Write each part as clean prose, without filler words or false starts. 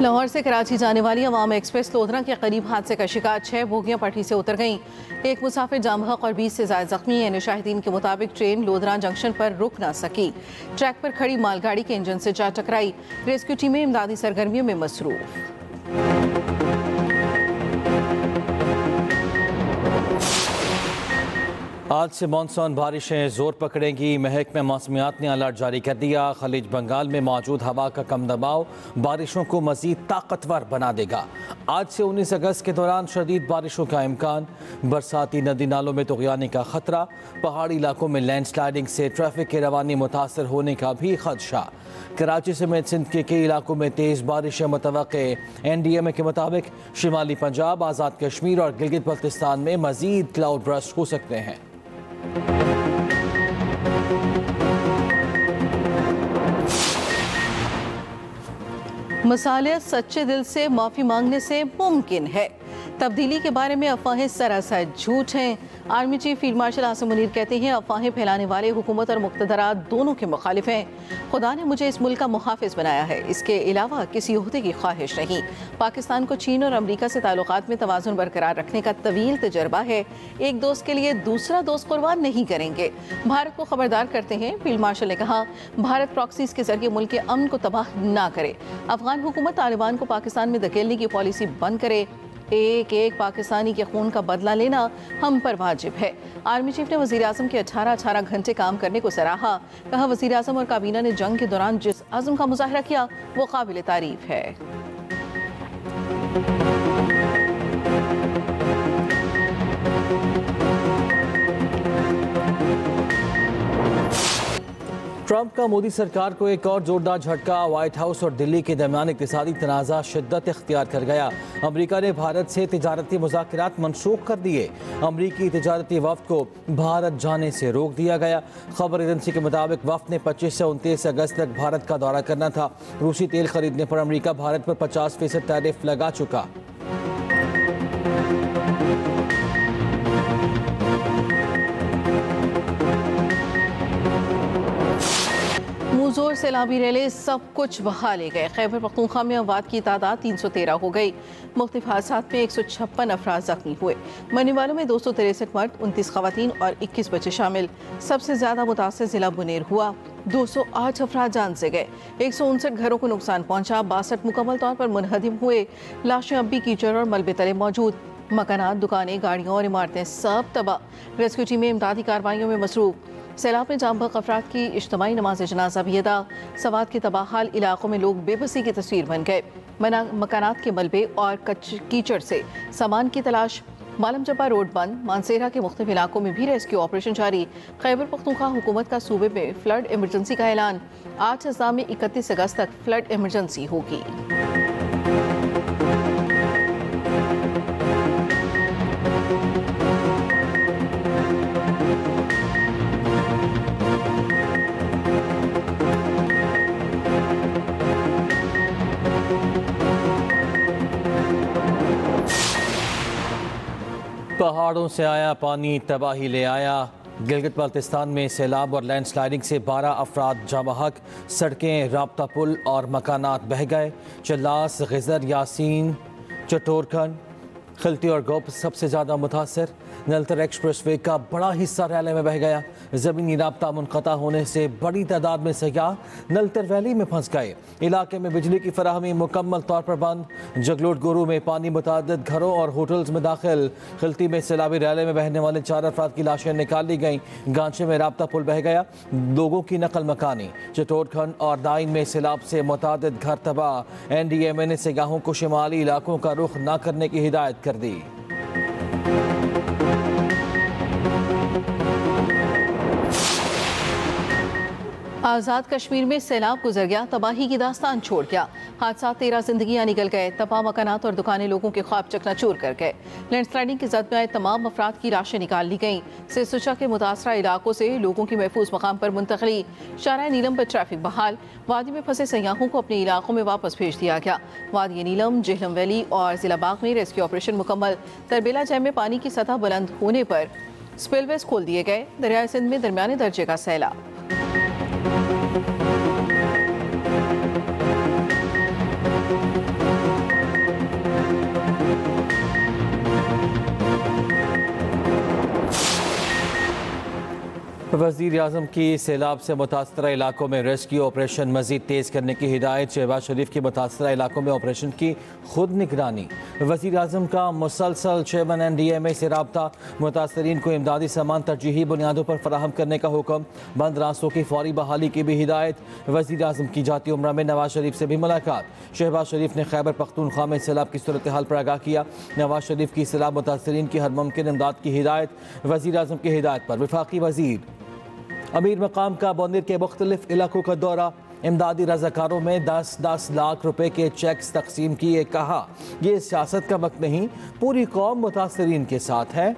लाहौर से कराची जाने वाली अवाम एक्सप्रेस लोधरा के करीब हादसे का शिकार 6 बोगियां पटरी से उतर गईं। एक मुसाफिर जाम बहक और 20 से ज्यादा जख्मी हैं। शाहिदीन के मुताबिक ट्रेन लोधरा जंक्शन पर रुक ना सकी, ट्रैक पर खड़ी मालगाड़ी के इंजन से जा टकराई। रेस्क्यू टीमें इमदादी सरगर्मियों में मसरूफ। आज से मानसून बारिशें जोर पकड़ेंगी। महकमे मौसमियात ने अलर्ट जारी कर दिया। खलीज बंगाल में मौजूद हवा का कम दबाव बारिशों को मजीद ताकतवर बना देगा। आज से 19 अगस्त के दौरान शदीद बारिशों का इम्कान। बरसाती नदी नालों में तुग़यानी का खतरा। पहाड़ी इलाकों में लैंडस्लाइडिंग से ट्रैफिक की रवानी मुतासर होने का भी खदशा। कराची समेत सिंध के कई इलाकों में तेज़ बारिशें मुतवक्के। NDMA के मुताबिक शिमाली पंजाब, आज़ाद कश्मीर और गिलगित बल्तिस्तान में मजीद क्लाउड बर्स्ट हो सकते हैं। मसालियत सच्चे दिल से माफ़ी मांगने से मुमकिन है। तब्दीली के बारे में अफवाहें सरासर झूठ हैं। Army chief field marshal Asim Munir कहते हैं, अफवाहें फैलाने वाले हुकूमत और मुक़्तदरा दोनों के मुखालिफ हैं। खुदा ने मुझे इस मुल्क का मुहाफ़िज़ बनाया है, इसके अलावा किसी ओहदे की ख्वाहिश नहीं। पाकिस्तान को चीन और अमरीका से ताल्लुकात में तवाज़ुन बरकरार रखने का तवील तजर्बा है। एक दोस्त के लिए दूसरा दोस्त कुर्बान नहीं करेंगे। भारत को खबरदार करते हैं। फील्ड मार्शल ने कहा, भारत प्रॉक्सीज के जरिए मुल्क के अमन को तबाह ना करे। अफगान हुकूमत तालिबान को पाकिस्तान में धकेलने की पॉलिसी बंद करे। एक एक पाकिस्तानी के खून का बदला लेना हम पर वाजिब है। आर्मी चीफ ने वज़ीर आज़म के 18 घंटे काम करने को सराहा। कहा, वज़ीर आज़म और काबीना ने जंग के दौरान जिस अज़्म का मुज़ाहरा किया वो काबिल तारीफ है। ट्रंप का मोदी सरकार को एक और जोरदार झटका। व्हाइट हाउस और दिल्ली के दरमियान इक़्तिसादी तनाज़ा शिद्दत इख्तियार कर गया। अमरीका ने भारत से तिजारती मुज़ाकरात मनसूख कर दिए। अमरीकी तिजारती वफ़द को भारत जाने से रोक दिया गया। खबर एजेंसी के मुताबिक वफ़द ने 25 से 29 अगस्त तक भारत का दौरा करना था। रूसी तेल खरीदने पर अमरीका भारत पर 50% टैरिफ लगा चुका। जोर सैलाबी रैले सब कुछ बहा ले गए। खैबर पख्तूनख्वा में अमवात की तादाद 313 हो गई। मुख्तलिफ हादसात में 156 अफराद जख्मी हुए। मरने वालों में 263 मर्द, 29 खवातीन और 21 बच्चे शामिल। सबसे ज्यादा मुतासर जिला बुनेर हुआ। 208 अफराद जान से गए। 159 घरों को नुकसान पहुंचा। 62 मुकम्मल तौर पर मुनहदिम हुए। लाशें अब भी कीचड़ और मलबे तले मौजूद। मकानात, दुकानें, गाड़ियाँ और इमारतें सब तबाह। रेस्क्यू टीमें इमदादी कार्रवाइयों में मसरूफ। सैलाब में जाम बहक अफराद की इज्तिमाई नमाज जनाजा भी अदा। सवात के तबाहाल इलाकों में लोग बेबसी की तस्वीर बन गए। मकानात के मलबे और कीचड़ से सामान की तलाश। मालम जब्बा रोड बंद। मानसेरा के मुख्तलिफ इलाकों में भी रेस्क्यू ऑपरेशन जारी। खैबर पख्तूनख्वा हुकूमत का सूबे में फ्लड इमरजेंसी का ऐलान। 8 अज़ला में 31 अगस्त तक फ्लड इमरजेंसी होगी। पहाड़ों से आया पानी तबाही ले आया। गिलगित बाल्तिस्तान में सैलाब और लैंडस्लाइडिंग से 12 अफराद जामहक। सड़कें, राब्ता पुल और मकानात बह गए। चल्लास, गिजर, यासीन, चटोरखंड, खिलती और गोप सबसे ज़्यादा मुतासर। नलतर एक्सप्रेस वे का बड़ा हिस्सा रैले में बह गया। ज़मीनी राब्ता मुनक़ता होने से बड़ी तादाद में सयाह नलतर वैली में फंस गए। इलाके में बिजली की फराहमी मुकम्मल तौर पर बंद। जगलोट गुरू में पानी मुतादिद घरों और होटल्स में दाखिल। खिलती में सैलाबी रैले में बहने वाले 4 अफराद की लाशें निकाली गईं। गांचे में राब्ता पुल बह गया, लोगों की नकल मकानी। चटोरखंड और दाइन में सैलाब से मुतादिद घर तबाह। NDMA ने सयाहों को शिमाली इलाकों का रुख न करने की हिदायत कर दी। आज़ाद कश्मीर में सैलाब गुजर गया, तबाही की दास्तान छोड़ गया। हादसा 13 जिंदगियां निकल गए। तबाह मकानात और दुकानें लोगों के ख्वाब चकनाचूर कर गए। लैंडस्लाइडिंग की जद में आए तमाम अफराद की लाशें निकाल ली गईं। सिरसुचा के मुतासरा इलाकों से लोगों की महफूज मकाम पर मुंतकली। शारा नीलम पर ट्रैफिक बहाल। वादी में फंसे सयाहों को अपने इलाकों में वापस भेज दिया गया। वादी नीलम, जेहलम वैली और जिला बाग में रेस्क्यू ऑपरेशन मुकम्मल। तरबेला जैम में पानी की सतह बुलंद होने पर स्पिलवेज खोल दिए गए। दरियाए सिंध में दरमियाने दर्जे का सैलाब। वज़ीर आज़म की सैलाब से मुतासरा इलाकों में रेस्क्यू ऑपरेशन मज़ीद तेज़ करने की हिदायत। शहबाज शरीफ के मुतासरा इलाकों में ऑपरेशन की खुद निगरानी। वज़ीर आज़म का मुसलसल चेयरमैन NDMA से रब्ता। मुतासरीन को इमदादी सामान तरजीही बुनियादों पर फराहम करने का हुक्म। बंद रास्तों की फौरी बहाली की भी हिदायत। वज़ीर आज़म की जाती उम्रा में नवाज शरीफ से भी मुलाकात। शहबाज शरीफ ने खैबर पख्तूनख्वा में सैलाब की सूरत हाल पर आगाह किया। नवाज शरीफ की सैलाब मुतासरीन की हर मुमकिन इमदाद की हिदायत। वज़ीर आज़म की हिदायत पर वफाकी वज़ीर अमीर मकाम का बौंदीर के मुख्तलिफ इलाकों का दौरा। इमदादी रजाकारों में 10-10 लाख रुपए के चेक्स तकसीम किए। कहा, ये सियासत का वक्त नहीं, पूरी कौम मुतासरीन के साथ है।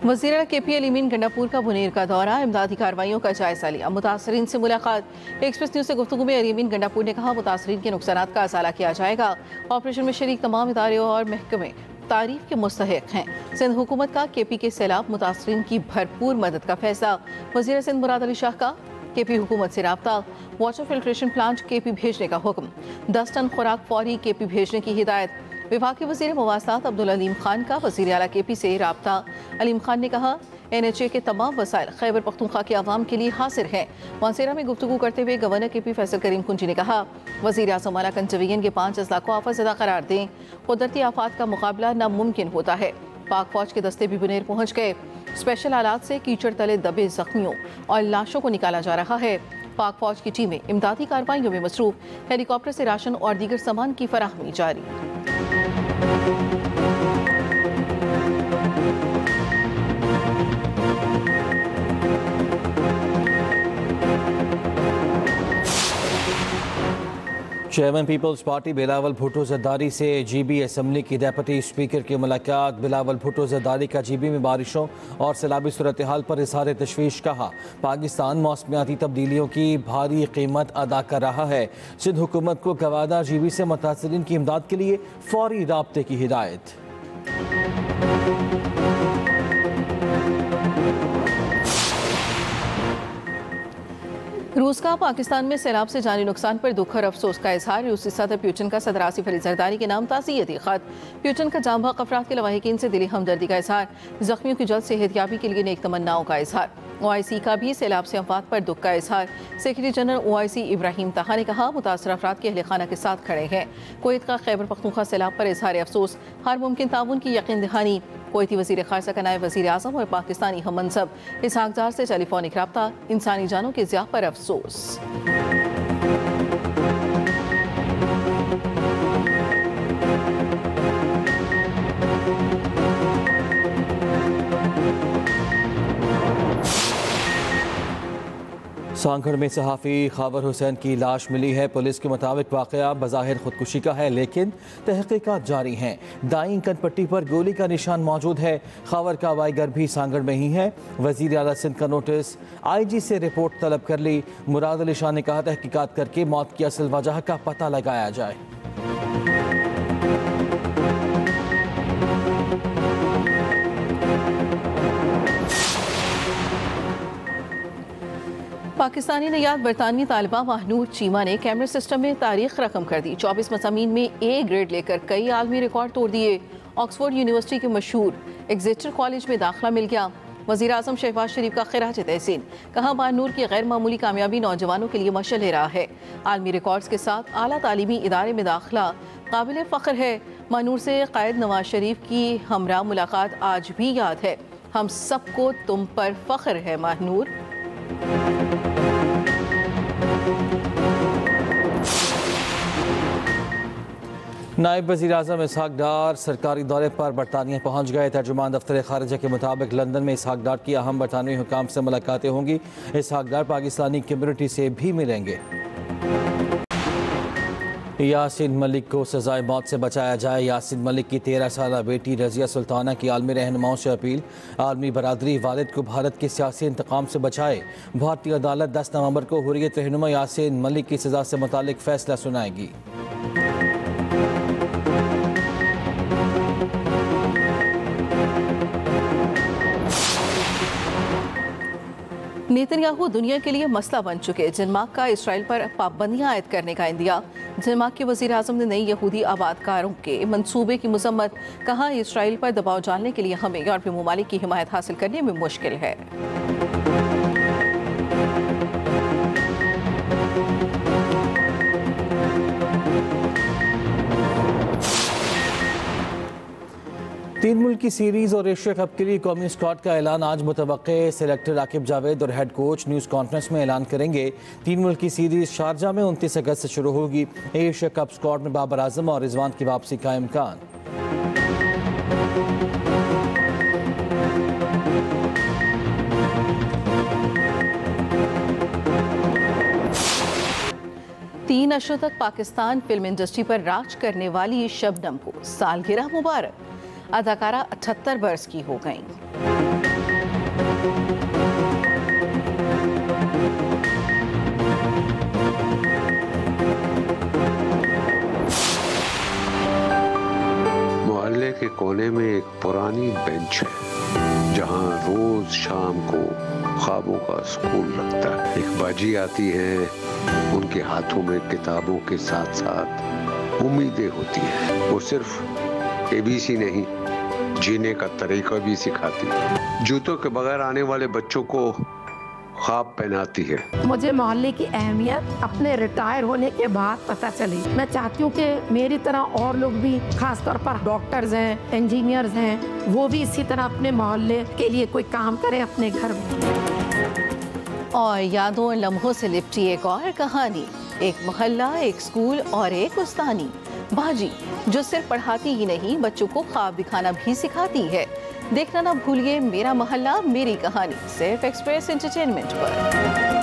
वज़ीर KP अलीमीन गंडापुर का बुनेर का दौरा। इमदादी कार्रवाइयों का जायजा लिया। मुतासरीन से मुलाकात। एक्सप्रेस न्यूज़ से गुफ्तगू में अलीमीन गंडापुर ने कहा, मुतासरीन के नुकसानात का असाला किया जाएगा। ऑपरेशन में शरीक तमाम इदारे और महकमे तारीफ के मुस्तहिक हैं। सिंध हुकूमत का KP के सैलाब मुतासरीन की भरपूर मदद का फैसला। वज़ीर सिंध मुराद अली शाह का KP हुकूमत से रब्ता। वाटर फिल्ट्रेशन प्लांट KP भेजने का हुक्म। 10 टन खुराक फौरी KP भेजने की हिदायत। विभाग के वज़ीर मवासात अब्दुल अलीम खान का वज़ीर आला KP से रब्ता। अलीम खान ने कहा, NHA के तमाम वसाइल खैबर पख्तूनख्वा के अवाम के लिए हासिल हैं। मानसेरा में गुफ्तगू करते हुए गवर्नर KP फैसल करीम कुंजी ने कहा, वज़ीर आज़म आला कंचवियन के 5 अजला को आफतज़दा करार दें। कुदरती आफात का मुकाबला नामुमकिन होता है। पाक फौज के दस्ते भी बुनेर पहुँच गए। स्पेशल आलात से कीचड़ तले दबे जख्मियों और लाशों को निकाला जा रहा है। पाक फौज की टीमें इमदादी कार्रवाइयों में मसरूफ। हेलीकॉप्टर से राशन और दीगर सामान की फराहमी जारी। चेयरमैन पीपल्स पार्टी बिलावल भुट्टो जरदारी से GB असम्बली की डेप्यूटी स्पीकर की मुलाकात। बिलावल भुट्टो जरदारी का GB में बारिशों और सैलाबी सूरत हाल पर इज़हार तशवीश। कहा, पाकिस्तान मौसमियाती तब्दीलियों की भारी कीमत अदा कर रहा है। सिंध हुकूमत को गवादार GB से मुतासरीन की इमदाद के लिए फौरी राब्ते की हिदायत। रूस का पाकिस्तान में सैलाब से जानी नुकसान पर दुख और अफसोस का इजहार। रूसी सदर प्यूटिन का सदर आसिफ अली जरदारी के नाम ताज़ियती खत। प्यूटिन का जाम बहक अफराद के लवाहिकीन से दिली हमदर्दी का इजहार। जख्मियों की जल्द सेहतयाबी के लिए नेक तमन्नाओं का इजहार। OIC का भी सैलाब से अफवात पर दुख का इजहार। सेक्रेटरी जनरल OIC इब्राहिम ताहा ने कहा, मुतासर अफराद के अहले खाना के साथ खड़े हैं। कुवैत का खैबर पख्तूनख्वा सैलाब पर इजहार अफसोस। हर मुमकिन ताउन की यकीन दहानी। कुवैती वज़ीर ख़ारजा का नायब वज़ीर आज़म और पाकिस्तानी हम मनसब इसहाक जार से टेलीफोनिक रब्ता। इंसानी जानों के ज़िया पर अफसोस। सांगड़ में सहाफ़ी खावर हुसैन की लाश मिली है। पुलिस के मुताबिक वाक़या बज़ाहिर खुदकुशी का है, लेकिन तहक़ीक़ात जारी हैं। दाईं कनपट्टी पर गोली का निशान मौजूद है। खावर का वाईगर भी सांगड़ में ही है। वज़ीर आला सिंध का नोटिस IG से रिपोर्ट तलब कर ली। मुराद अली शाह ने कहा, तहक़ीक़ात करके मौत की असल वजह का पता लगाया जाए। पाकिस्तानी नयाद बरतानवी तालिबा महनूर चीमा ने कैमरे सिस्टम में तारीख रकम कर दी। 24 मज़ामीन में A ग्रेड लेकर कई आलमी रिकॉर्ड तोड़ दिए। ऑक्सफोर्ड यूनिवर्सिटी के मशहूर एग्जेटर कॉलेज में दाखिला मिल गया। वज़ीर आज़म शहबाज शरीफ का खिराज तहसीन। कहा, महनूर की गैर मामूली कामयाबी नौजवानों के लिए मशल ले रहा है। आलमी रिकॉर्ड्स के साथ आला तालीमी इदारे में दाखिला काबिल फ़ख्र है। महनूर से कायद नवाज शरीफ की हमरा मुलाकात आज भी याद है। हम सबको तुम पर फ़ख्र है महनूर। नायब वज़ीर आज़म इसहाक डार सरकारी दौरे पर बरतानिया पहुँच गए। तर्जुमान दफ्तर खारिजा के मुताबिक लंदन में इसहाक डार की अहम बरतानवी हुकाम से मुलाकातें होंगी। इसहाक डार पाकिस्तानी कम्युनिटी से भी मिलेंगे। यासीन मलिक को सजाए मौत से बचाया जाए। यासीन मलिक की 13 साला बेटी रज़िया सुल्ताना की आलमी रहनुमाओं से अपील। आलमी बरादरी वालिद को भारत के सियासी इंतकाम से बचाए। भारतीय अदालत 10 नवंबर को हुर्रियत रहनुमा यासीन मलिक की सज़ा से मुतालिक फैसला सुनाएगी। नेतन्याहू दुनिया के लिए मसला बन चुके। डेनमार्क का इसराइल पर पाबंदियां आयद करने का इंदिया। डेनमार्क के वजीर आजम ने नई यहूदी आबादकारों के मंसूबे की मजम्मत। कहा, इसराइल पर दबाव डालने के लिए हमें यूरोपीय ममालिक की हिमायत हासिल करने में मुश्किल है। तीन मुल्क की सीरीज और एशिया कप के लिए कौमी स्क्वाड का ऐलान आज मुतवक्के। सिलेक्टर राकिब जावेद और हेड कोच न्यूज़ कॉन्फ्रेंस में ऐलान करेंगे। तीन मुल्क की सीरीज शारजा में 29 अगस्त से शुरू होगी। एशिया कप स्क्वाड में बाबर आजम और रिजवान की वापसी का इम्कान। तीन अशरों तक पाकिस्तान फिल्म इंडस्ट्री पर राज करने वाली शबनम को सालगिरह मुबारक। अदाकारा 78 बरस की हो गईं। मोहल्ले के कोने में एक पुरानी बेंच है जहां रोज शाम को ख्वाबों का स्कूल लगता है। एक बाजी आती है, उनके हाथों में किताबों के साथ साथ उम्मीदें होती हैं। वो सिर्फ एबीसी नहीं, जीने का तरीका भी सिखाती है। जूतों के बगैर आने वाले बच्चों को ख्वाब पहनाती है। मुझे मोहल्ले की अहमियत अपने रिटायर होने के बाद पता चली। मैं चाहती हूँ कि मेरी तरह और लोग भी, खासतौर पर डॉक्टर्स हैं, इंजीनियर्स हैं, वो भी इसी तरह अपने मोहल्ले के लिए कोई काम करें अपने घर में। और यादों और लम्हों से लिपटी एक और कहानी। एक मोहल्ला, एक स्कूल और एक उस्तानी बाजी जो सिर्फ पढ़ाती ही नहीं, बच्चों को ख्वाब दिखाना भी सिखाती है। देखना ना भूलिए मेरा मोहल्ला मेरी कहानी, सिर्फ एक्सप्रेस एंटरटेनमेंट पर।